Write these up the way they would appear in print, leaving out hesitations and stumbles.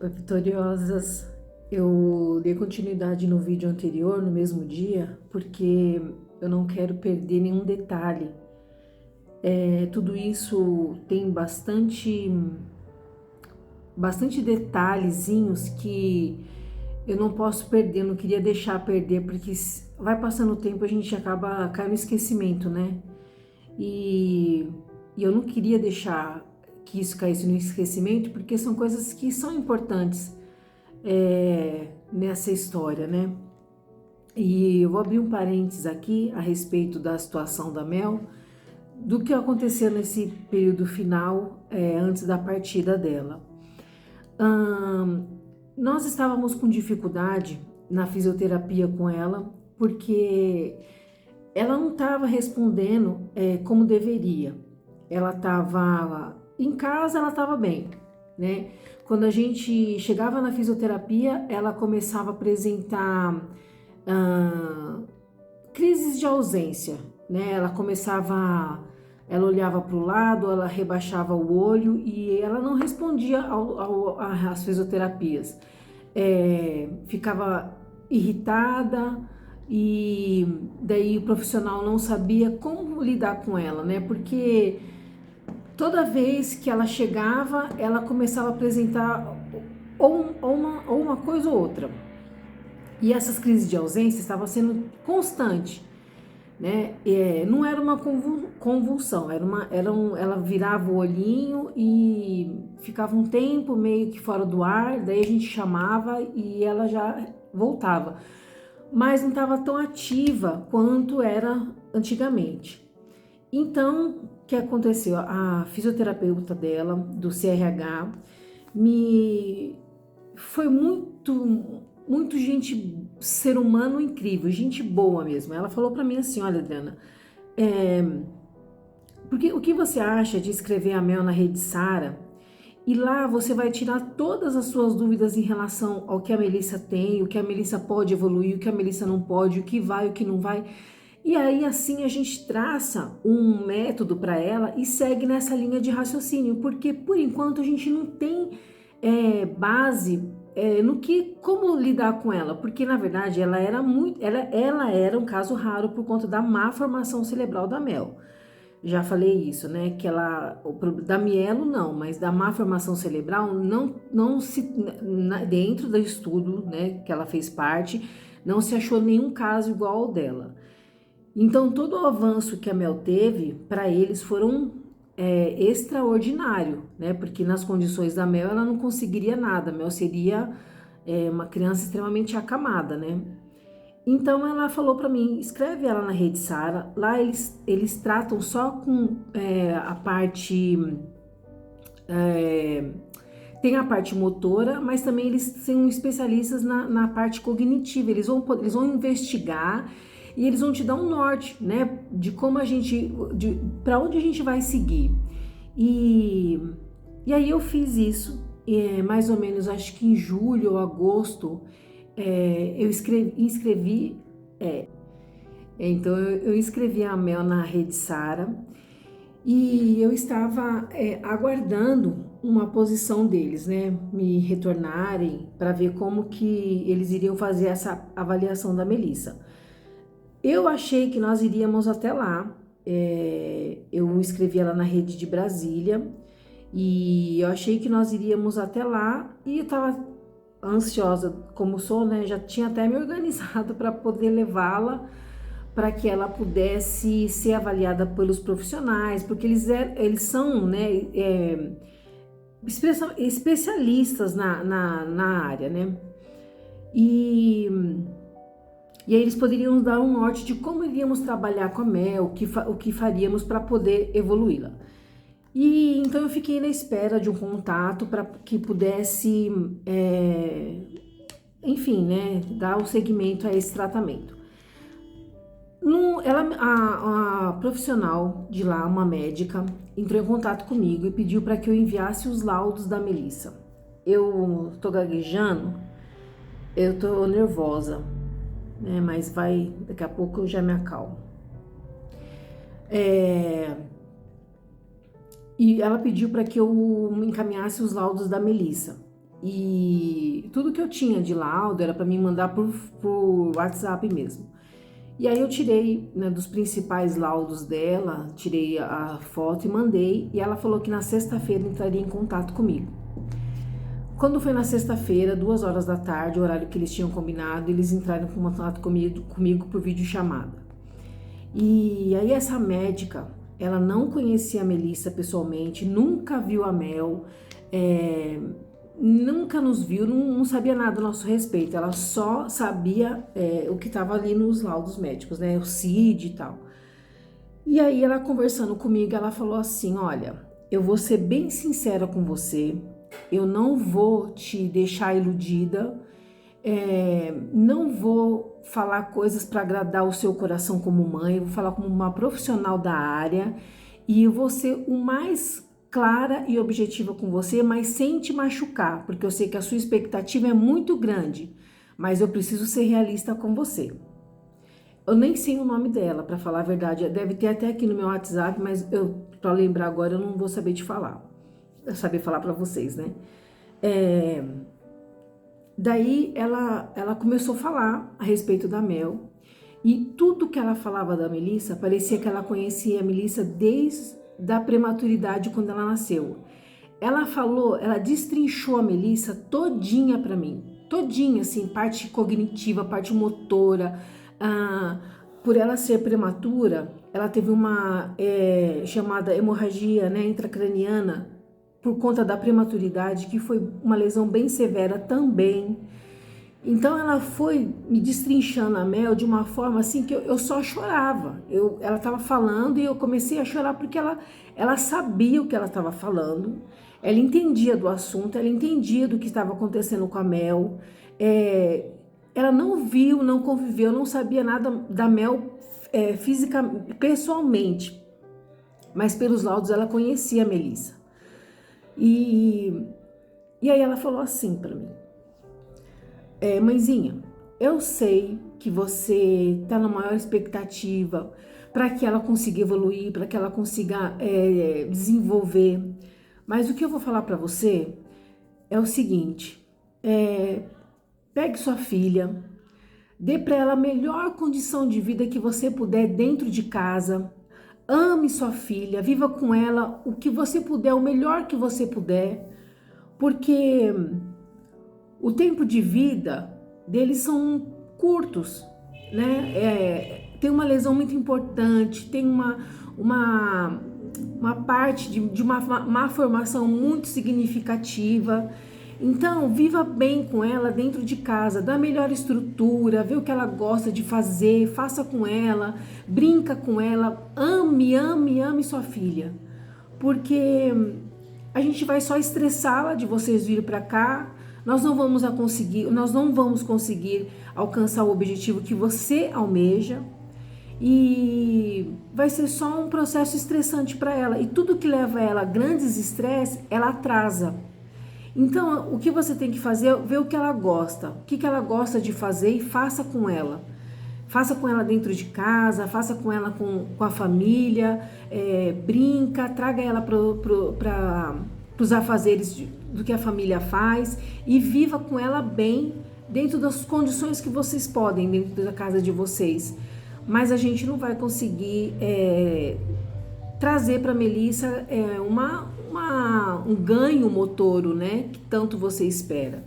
Oi, vitoriosas. Eu dei continuidade no vídeo anterior, no mesmo dia, porque eu não quero perder nenhum detalhe. Tudo isso tem bastante detalhezinhos que eu não posso perder, eu não queria deixar perder, porque vai passando o tempo a gente acaba caindo no esquecimento, né? E, e eu não queria deixar que isso caísse no esquecimento, porque são coisas que são importantes nessa história, né? E eu vou abrir um parênteses aqui a respeito da situação da Mel, do que aconteceu nesse período final, antes da partida dela. Hum, Nós estávamos com dificuldade na fisioterapia com ela, porque ela não estava respondendo como deveria. Ela estava em casa, ela estava bem, né? Quando a gente chegava na fisioterapia, ela começava a apresentar ah, crises de ausência, né? Ela olhava para o lado, ela rebaixava o olho e ela não respondia às fisioterapias. Ficava irritada e daí o profissional não sabia como lidar com ela, né? Porque toda vez que ela chegava, ela começava a apresentar ou uma coisa ou outra. E essas crises de ausência estavam sendo constantes, né? Não era uma convulsão, ela virava o olhinho e ficava um tempo meio que fora do ar, daí a gente chamava e ela já voltava, mas não estava tão ativa quanto era antigamente. Então, o que aconteceu? A fisioterapeuta dela, do CRH, me foi muito gente, ser humano incrível, gente boa mesmo. Ela falou para mim assim: olha, Adriana, porque o que você acha de escrever a Mel na rede Sara? E lá você vai tirar todas as suas dúvidas em relação ao que a Melissa tem, o que a Melissa pode evoluir, o que a Melissa não pode, o que vai, o que não vai. E aí assim a gente traça um método para ela e segue nessa linha de raciocínio, porque por enquanto a gente não tem base no que como lidar com ela, porque na verdade ela era um caso raro por conta da má formação cerebral da Mel. Já falei isso, né? Que ela, da mielo não, mas da má formação cerebral não se, dentro do estudo, né, que ela fez parte, não se achou nenhum caso igual ao dela. Então todo o avanço que a Mel teve para eles foram extraordinário, né? Porque nas condições da Mel ela não conseguiria nada. A Mel seria uma criança extremamente acamada, né? Então ela falou para mim, escreve ela na rede Sara. Lá eles tratam só com a parte tem a parte motora, mas também eles são especialistas na parte cognitiva. Eles vão investigar e eles vão te dar um norte, né, de como para onde a gente vai seguir. E, e aí eu fiz isso, mais ou menos, acho que em julho ou agosto, eu inscrevi. Então eu inscrevi a Mel na rede Sara e eu estava aguardando uma posição deles, né, me retornarem para ver como que eles iriam fazer essa avaliação da Melissa. Eu achei que nós iríamos até lá. Eu inscrevi ela na rede de Brasília e eu achei que nós iríamos até lá e eu estava ansiosa, como sou, né? Já tinha até me organizado para poder levá-la para que ela pudesse ser avaliada pelos profissionais, porque eles são, né, especialistas na área, né? E, e aí eles poderiam nos dar um norte de como iríamos trabalhar com a Mel, o que faríamos para poder evoluí-la. E então eu fiquei na espera de um contato para que pudesse, enfim, né, dar o seguimento a esse tratamento. A profissional de lá, uma médica, entrou em contato comigo e pediu para que eu enviasse os laudos da Melissa. Eu tô gaguejando, eu tô nervosa, né? Mas daqui a pouco eu já me acalmo. E ela pediu para que eu encaminhasse os laudos da Melissa. E tudo que eu tinha de laudo era para mim mandar por WhatsApp mesmo. E aí eu tirei, né, dos principais laudos dela, tirei a foto e mandei. E ela falou que na sexta-feira entraria em contato comigo. Quando foi na sexta-feira, 2 horas da tarde, o horário que eles tinham combinado, eles entraram em contato comigo por videochamada. E aí essa médica, ela não conhecia a Melissa pessoalmente, nunca viu a Mel, nunca nos viu, não sabia nada a nosso respeito. Ela só sabia o que estava ali nos laudos médicos, né? O CID e tal. E aí ela conversando comigo, ela falou assim, olha, eu vou ser bem sincera com você, eu não vou te deixar iludida, não vou falar coisas para agradar o seu coração como mãe, eu vou falar como uma profissional da área e eu vou ser o mais clara e objetiva com você, mas sem te machucar, porque eu sei que a sua expectativa é muito grande, mas eu preciso ser realista com você. Eu nem sei o nome dela, para falar a verdade, deve ter até aqui no meu WhatsApp, mas para lembrar agora eu não vou saber te falar, saber falar para vocês, né? Daí ela começou a falar a respeito da Mel e tudo que ela falava da Melissa parecia que ela conhecia a Melissa desde a prematuridade quando ela nasceu. Ela falou, ela destrinchou a Melissa todinha para mim, todinha assim, parte cognitiva, parte motora. Por ela ser prematura, ela teve uma chamada hemorragia, né, intracraniana por conta da prematuridade, que foi uma lesão bem severa também. Então ela foi me destrinchando a Mel de uma forma assim que eu só chorava. Ela estava falando e eu comecei a chorar porque ela sabia o que ela estava falando, ela entendia do assunto, ela entendia do que estava acontecendo com a Mel. Ela não viu, não conviveu, não sabia nada da Mel fisicamente, pessoalmente, mas pelos laudos ela conhecia a Melissa. E aí ela falou assim para mim, mãezinha, eu sei que você tá na maior expectativa para que ela consiga evoluir, para que ela consiga desenvolver, mas o que eu vou falar para você é o seguinte, pegue sua filha, dê para ela a melhor condição de vida que você puder dentro de casa, ame sua filha, viva com ela o que você puder, o melhor que você puder, porque o tempo de vida deles são curtos, né? Tem uma lesão muito importante, tem uma parte de uma má formação muito significativa. Então, viva bem com ela dentro de casa, dá a melhor estrutura, vê o que ela gosta de fazer, faça com ela, brinca com ela, ame, ame, ame sua filha. Porque a gente vai só estressá-la de vocês virem para cá, nós não vamos conseguir alcançar o objetivo que você almeja e vai ser só um processo estressante para ela. E tudo que leva ela a grandes estresses, ela atrasa. Então, o que você tem que fazer é ver o que ela gosta, o que ela gosta de fazer e faça com ela. Faça com ela dentro de casa, faça com ela com a família, brinca, traga ela para os afazeres do que a família faz e viva com ela bem dentro das condições que vocês podem, dentro da casa de vocês. Mas a gente não vai conseguir trazer para a Melissa um ganho motoro, né, que tanto você espera.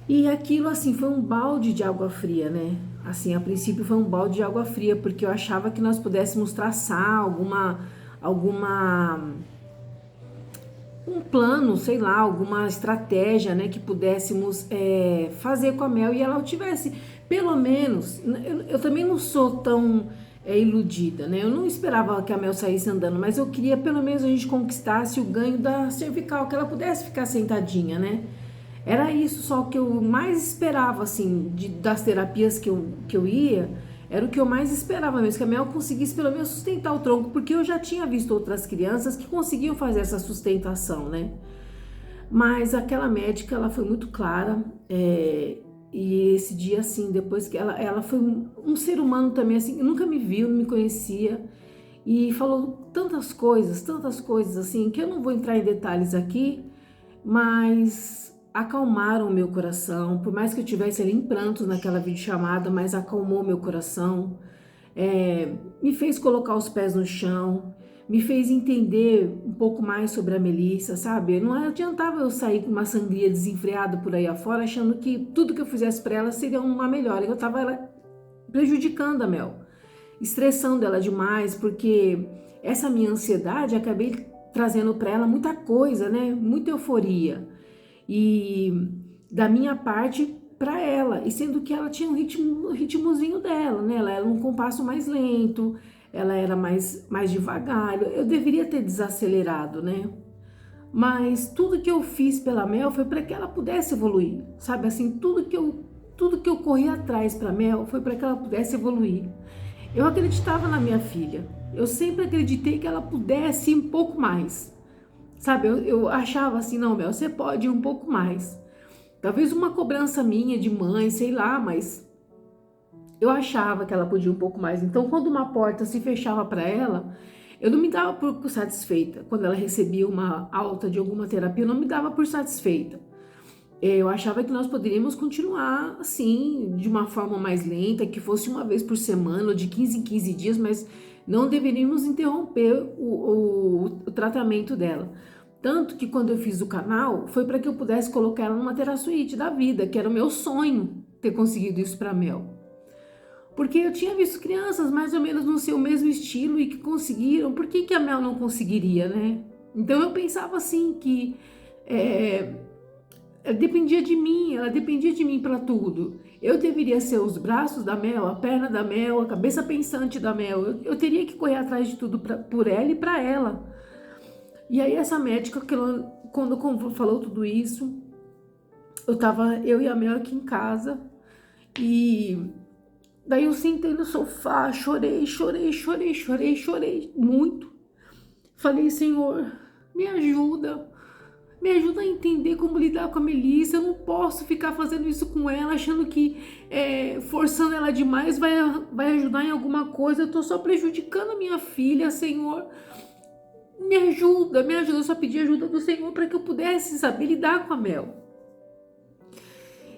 E aquilo assim foi um balde de água fria, né? Assim, a princípio foi um balde de água fria, porque eu achava que nós pudéssemos traçar um plano, sei lá, alguma estratégia, né, que pudéssemos fazer com a Mel e ela tivesse, pelo menos, eu também não sou tão iludida, né, eu não esperava que a Mel saísse andando, mas eu queria pelo menos a gente conquistasse o ganho da cervical, que ela pudesse ficar sentadinha, né, era isso só que eu mais esperava, assim, das terapias que eu ia, era o que eu mais esperava mesmo, que a Mel conseguisse pelo menos sustentar o tronco, porque eu já tinha visto outras crianças que conseguiam fazer essa sustentação, né? Mas aquela médica, ela foi muito clara, e esse dia, assim, depois que ela foi um ser humano também, assim, nunca me viu, não me conhecia, e falou tantas coisas, assim, que eu não vou entrar em detalhes aqui, mas acalmaram o meu coração, por mais que eu tivesse ali em prantos naquela videochamada, mas acalmou meu coração, me fez colocar os pés no chão, me fez entender um pouco mais sobre a Melissa, sabe? Não adiantava eu sair com uma sangria desenfreada por aí afora, achando que tudo que eu fizesse para ela seria uma melhora. Eu tava prejudicando a Mel, estressando ela demais, porque essa minha ansiedade acabei trazendo para ela muita coisa, né? Muita euforia. E da minha parte para ela, e sendo que ela tinha um ritmozinho dela, né? Ela era um compasso mais lento, ela era mais devagar. Eu deveria ter desacelerado, né? Mas tudo que eu fiz pela Mel foi para que ela pudesse evoluir, sabe? Assim, tudo que eu corri atrás para Mel foi para que ela pudesse evoluir. Eu acreditava na minha filha. Eu sempre acreditei que ela pudesse ir um pouco mais. Sabe, eu achava assim, não, Mel, você pode ir um pouco mais. Talvez uma cobrança minha de mãe, sei lá, mas eu achava que ela podia ir um pouco mais. Então, quando uma porta se fechava para ela, eu não me dava por satisfeita. Quando ela recebia uma alta de alguma terapia, eu não me dava por satisfeita. Eu achava que nós poderíamos continuar assim, de uma forma mais lenta, que fosse uma vez por semana, ou de 15 em 15 dias, mas não deveríamos interromper o tratamento dela. Tanto que quando eu fiz o canal, foi para que eu pudesse colocar ela numa TeraSuite da vida, que era o meu sonho ter conseguido isso para Mel. Porque eu tinha visto crianças mais ou menos no seu mesmo estilo e que conseguiram, por que a Mel não conseguiria, né? Então eu pensava assim que ela dependia de mim para tudo. Eu deveria ser os braços da Mel, a perna da Mel, a cabeça pensante da Mel. Eu teria que correr atrás de tudo por ela e para ela. E aí essa médica, quando falou tudo isso, eu e a Mel aqui em casa, e daí eu sentei no sofá, chorei muito. Falei, Senhor, me ajuda a entender como lidar com a Melissa. Eu não posso ficar fazendo isso com ela, achando que forçando ela demais vai ajudar em alguma coisa. Eu tô só prejudicando a minha filha, Senhor. Me ajuda, eu só pedi ajuda do Senhor para que eu pudesse saber lidar com a Mel.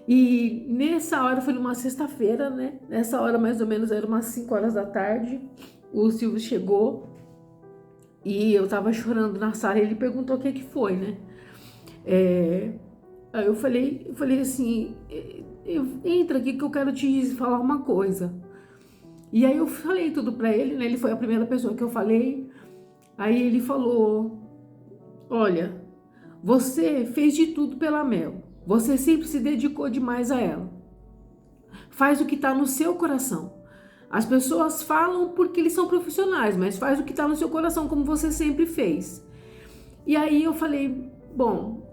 E nessa hora, foi numa sexta-feira, né? Nessa hora, mais ou menos, era umas 5 horas da tarde, o Silvio chegou e eu tava chorando na sala, e ele perguntou o que foi, né? Aí eu falei assim, entra aqui que eu quero te falar uma coisa. E aí eu falei tudo pra ele, né? Ele foi a primeira pessoa que eu falei. Aí ele falou, olha, você fez de tudo pela Mel. Você sempre se dedicou demais a ela. Faz o que está no seu coração. As pessoas falam porque eles são profissionais, mas faz o que está no seu coração, como você sempre fez. E aí eu falei, bom,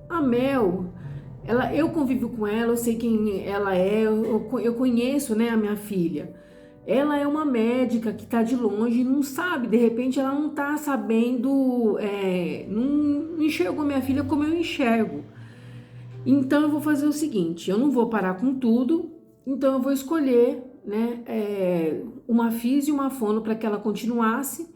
a Mel, eu convivo com ela, eu sei quem ela é, eu conheço, né, a minha filha. Ela é uma médica que está de longe e não sabe, de repente ela não está sabendo, não enxergou minha filha como eu enxergo. Então eu vou fazer o seguinte, eu não vou parar com tudo, então eu vou escolher, né, uma fis e uma fono para que ela continuasse,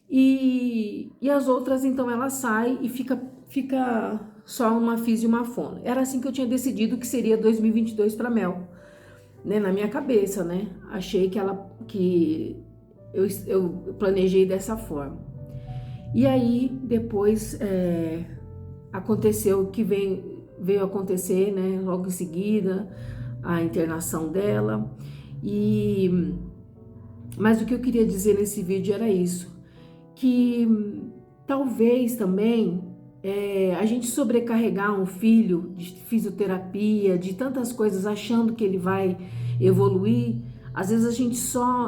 e as outras então ela sai e fica só uma fis e uma fono. Era assim que eu tinha decidido que seria 2022 para Mel. Né, na minha cabeça, né? Achei que eu planejei dessa forma. E aí depois aconteceu o que veio acontecer, né? Logo em seguida, a internação dela. Mas o que eu queria dizer nesse vídeo era isso, que talvez também a gente sobrecarregar um filho de fisioterapia, de tantas coisas, achando que ele vai evoluir, às vezes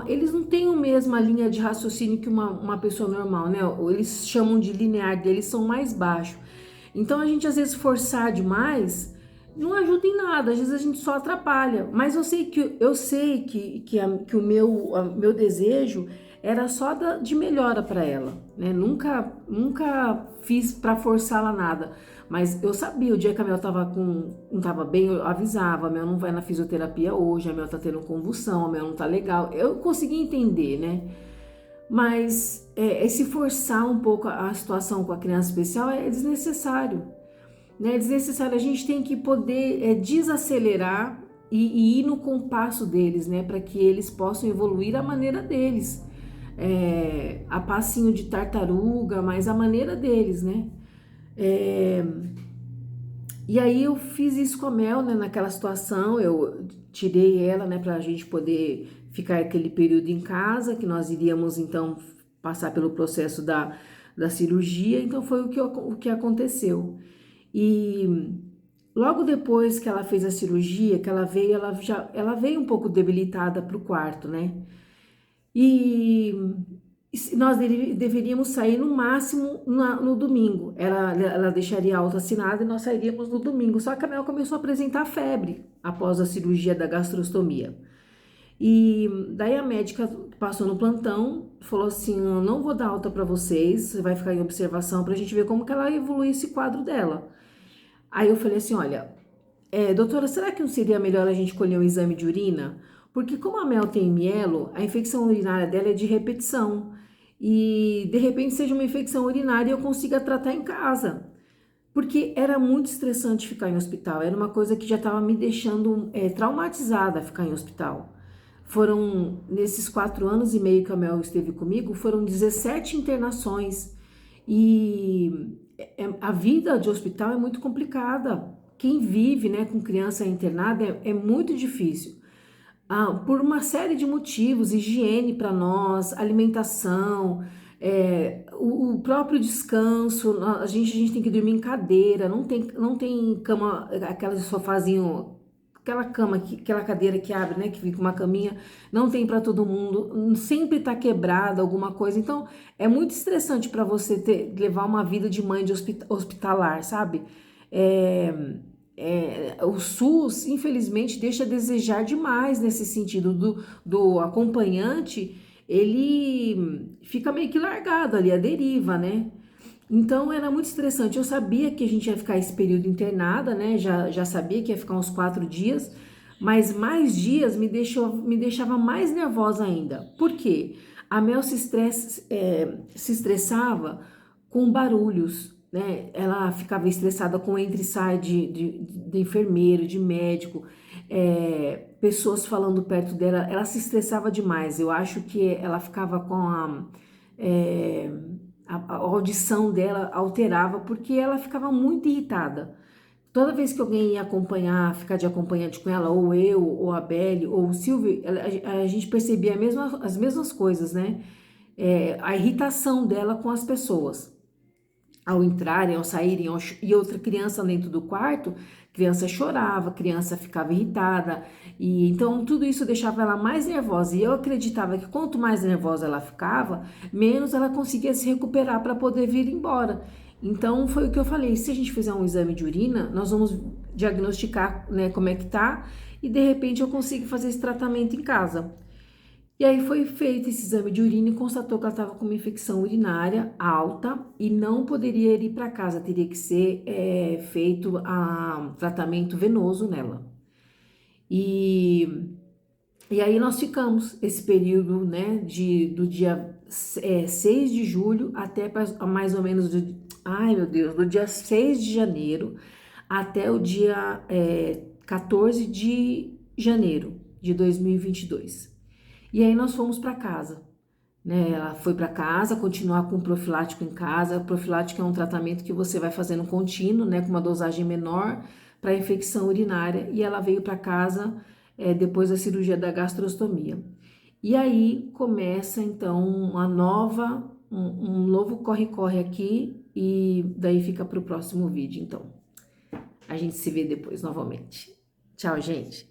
eles não têm a mesma linha de raciocínio que uma pessoa normal, né? Eles chamam de linear, eles são mais baixos. Então a gente às vezes forçar demais não ajuda em nada, às vezes a gente só atrapalha. Mas eu sei que o meu desejo era só de melhora para ela, né? Nunca fiz para forçá-la nada, mas eu sabia, o dia que a Mel não tava bem, eu avisava, a Mel não vai na fisioterapia hoje, a Mel tá tendo convulsão, a Mel não tá legal. Eu consegui entender, né? Mas esse forçar um pouco a situação com a criança especial é desnecessário. né? É desnecessário. A gente tem que poder desacelerar e ir no compasso deles, né? Para que eles possam evoluir à maneira deles. A passinho de tartaruga, mas a maneira deles, né? E aí eu fiz isso com a Mel, né? Naquela situação, eu tirei ela, né? Para a gente poder ficar aquele período em casa, que nós iríamos então passar pelo processo da cirurgia. Então foi o que aconteceu. E logo depois que ela fez a cirurgia, que ela veio um pouco debilitada para o quarto, né? E nós deveríamos sair no máximo no domingo. Ela deixaria a alta assinada e nós sairíamos no domingo. Só que a Mel começou a apresentar febre após a cirurgia da gastrostomia. E daí a médica passou no plantão, falou assim: eu não vou dar alta para vocês, você vai ficar em observação para a gente ver como que ela evolui esse quadro dela. Aí eu falei assim: olha, doutora, será que não seria melhor a gente colher um exame de urina? Porque como a Mel tem mielo, a infecção urinária dela é de repetição. E de repente seja uma infecção urinária e eu consiga tratar em casa. Porque era muito estressante ficar em hospital. Era uma coisa que já estava me deixando traumatizada ficar em hospital. Nesses 4 anos e meio que a Mel esteve comigo, foram 17 internações. E a vida de hospital é muito complicada. Quem vive, né, com criança internada é muito difícil. Por uma série de motivos, higiene para nós, alimentação, o próprio descanso, a gente tem que dormir em cadeira, não tem cama, aquele sofazinho, aquela cadeira que abre, né, que fica uma caminha, não tem para todo mundo, sempre tá quebrada alguma coisa, então é muito estressante para você levar uma vida de mãe de hospitalar, sabe? O SUS, infelizmente, deixa a desejar demais nesse sentido do acompanhante, ele fica meio que largado ali, a deriva, né? Então era muito estressante. Eu sabia que a gente ia ficar esse período internada, né? Já sabia que ia ficar uns 4 dias, mas mais dias me deixava mais nervosa ainda. Por quê? A Mel se estressava com barulhos, né? Ela ficava estressada com entra e sai de enfermeiro, de médico, pessoas falando perto dela. Ela se estressava demais. Eu acho que ela ficava com a audição dela alterava porque ela ficava muito irritada. Toda vez que alguém ia ficar de acompanhante com ela, ou eu, ou a Belle, ou o Silvio, a gente percebia as mesmas coisas, né? A irritação dela com as pessoas. Ao entrarem, ao saírem, e outra criança dentro do quarto, criança chorava, criança ficava irritada, e então tudo isso deixava ela mais nervosa, e eu acreditava que quanto mais nervosa ela ficava, menos ela conseguia se recuperar para poder vir embora. Então foi o que eu falei: se a gente fizer um exame de urina, nós vamos diagnosticar, né, como é que tá, e de repente eu consigo fazer esse tratamento em casa. E aí foi feito esse exame de urina e constatou que ela estava com uma infecção urinária alta e não poderia ir para casa, teria que ser feito tratamento venoso nela. E aí nós ficamos esse período, né, do dia 6 de julho até mais ou menos do dia 6 de janeiro até o dia 14 de janeiro de 2022. E aí nós fomos para casa, né? Ela foi para casa, continuar com o profilático em casa. O profilático é um tratamento que você vai fazendo contínuo, né, com uma dosagem menor para infecção urinária. E ela veio para casa depois da cirurgia da gastrostomia. E aí começa então um novo corre-corre aqui, e daí fica para o próximo vídeo. Então, a gente se vê depois novamente. Tchau, gente!